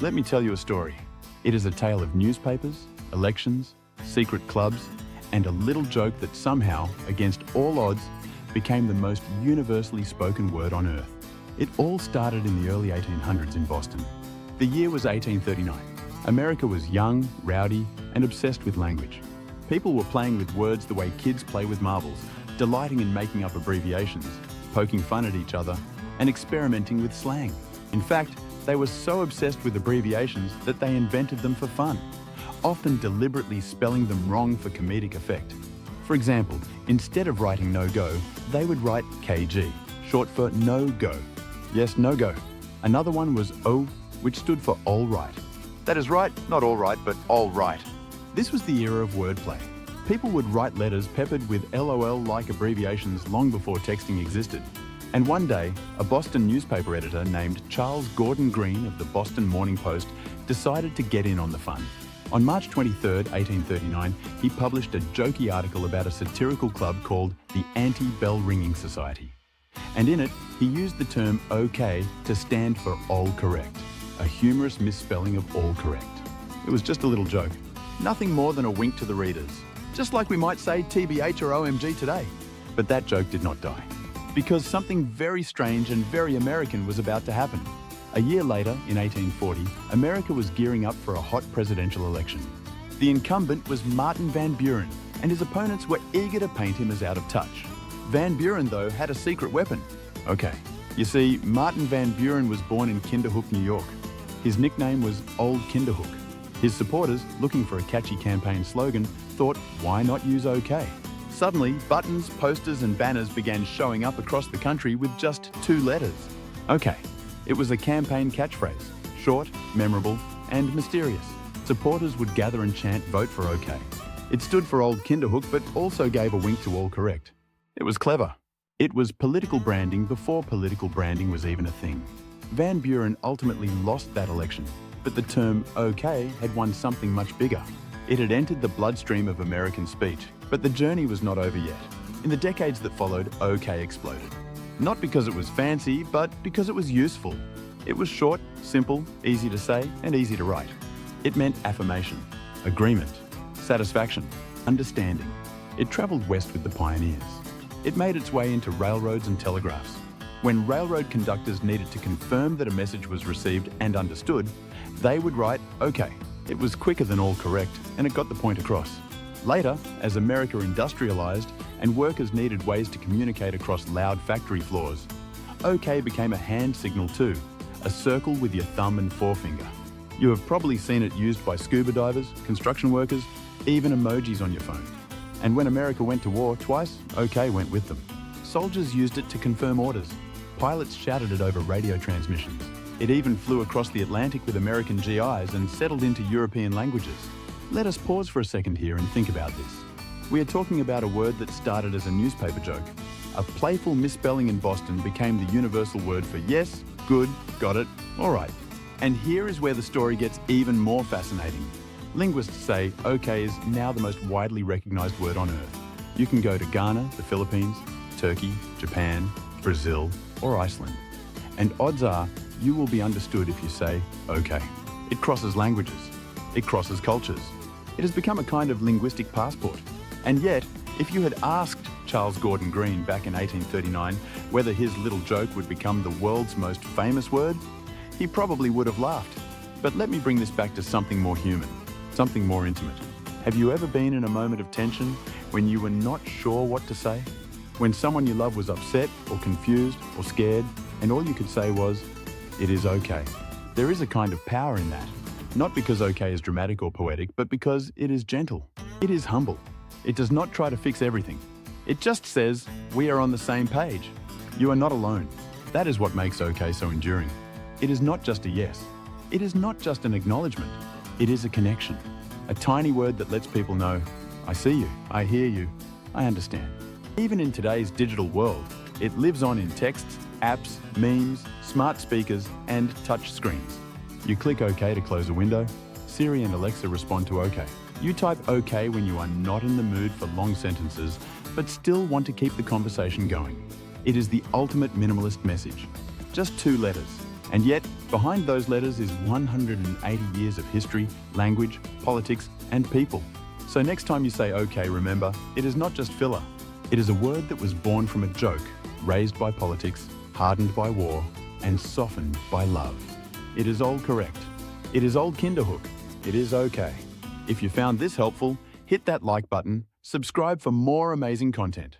Let me tell you a story. It is a tale of newspapers, elections, secret clubs, and a little joke that somehow, against all odds, became the most universally spoken word on earth. It all started in the early 1800s in Boston. The year was 1839. America was young, rowdy, and obsessed with language. People were playing with words the way kids play with marbles, delighting in making up abbreviations, poking fun at each other, and experimenting with slang. In fact, they were so obsessed with abbreviations that they invented them for fun, often deliberately spelling them wrong for comedic effect. For example, instead of writing no-go, they would write KG, short for no-go. Yes, no-go. Another one was O, which stood for all right. That is right, not all right, but all right. This was the era of wordplay. People would write letters peppered with LOL-like abbreviations long before texting existed. And one day, a Boston newspaper editor named Charles Gordon Green of the Boston Morning Post decided to get in on the fun. On March 23, 1839, he published a jokey article about a satirical club called the Anti-Bell Ringing Society. And in it, he used the term OK to stand for all correct, a humorous misspelling of all correct. It was just a little joke, nothing more than a wink to the readers, just like we might say TBH or OMG today. But that joke did not die, because something very strange and very American was about to happen. A year later, in 1840, America was gearing up for a hot presidential election. The incumbent was Martin Van Buren, and his opponents were eager to paint him as out of touch. Van Buren, though, had a secret weapon. Okay, you see, Martin Van Buren was born in Kinderhook, New York. His nickname was Old Kinderhook. His supporters, looking for a catchy campaign slogan, thought, why not use OK? Suddenly, buttons, posters and banners began showing up across the country with just 2 letters. OK. It was a campaign catchphrase, short, memorable and mysterious. Supporters would gather and chant, vote for OK. It stood for Old Kinderhook, but also gave a wink to all correct. It was clever. It was political branding before political branding was even a thing. Van Buren ultimately lost that election, but the term OK had won something much bigger. It had entered the bloodstream of American speech, but the journey was not over yet. In the decades that followed, OK exploded. Not because it was fancy, but because it was useful. It was short, simple, easy to say, and easy to write. It meant affirmation, agreement, satisfaction, understanding. It traveled west with the pioneers. It made its way into railroads and telegraphs. When railroad conductors needed to confirm that a message was received and understood, they would write OK. It was quicker than all correct, and it got the point across. Later, as America industrialized and workers needed ways to communicate across loud factory floors, OK became a hand signal too, a circle with your thumb and forefinger. You have probably seen it used by scuba divers, construction workers, even emojis on your phone. And when America went to war twice, OK went with them. Soldiers used it to confirm orders. Pilots shouted it over radio transmissions. It even flew across the Atlantic with American GIs and settled into European languages. Let us pause for a second here and think about this. We are talking about a word that started as a newspaper joke. A playful misspelling in Boston became the universal word for yes, good, got it, all right. And here is where the story gets even more fascinating. Linguists say OK is now the most widely recognized word on earth. You can go to Ghana, the Philippines, Turkey, Japan, Brazil, or Iceland. And odds are you will be understood if you say OK. It crosses languages. It crosses cultures. It has become a kind of linguistic passport. And yet, if you had asked Charles Gordon Green back in 1839 whether his little joke would become the world's most famous word, he probably would have laughed. But let me bring this back to something more human, something more intimate. Have you ever been in a moment of tension when you were not sure what to say? When someone you love was upset or confused or scared, and all you could say was, "It is okay." There is a kind of power in that. Not because OK is dramatic or poetic, but because it is gentle. It is humble. It does not try to fix everything. It just says, we are on the same page. You are not alone. That is what makes OK so enduring. It is not just a yes. It is not just an acknowledgement. It is a connection. A tiny word that lets people know, I see you, I hear you, I understand. Even in today's digital world, it lives on in texts, apps, memes, smart speakers, and touch screens. You click OK to close a window. Siri and Alexa respond to OK. You type OK when you are not in the mood for long sentences, but still want to keep the conversation going. It is the ultimate minimalist message. Just 2 letters. And yet, behind those letters is 180 years of history, language, politics, and people. So next time you say okay, remember, it is not just filler. It is a word that was born from a joke, raised by politics, hardened by war, and softened by love. It is all correct. It is old Kinderhook. It is okay. If you found this helpful, hit that like button, subscribe for more amazing content.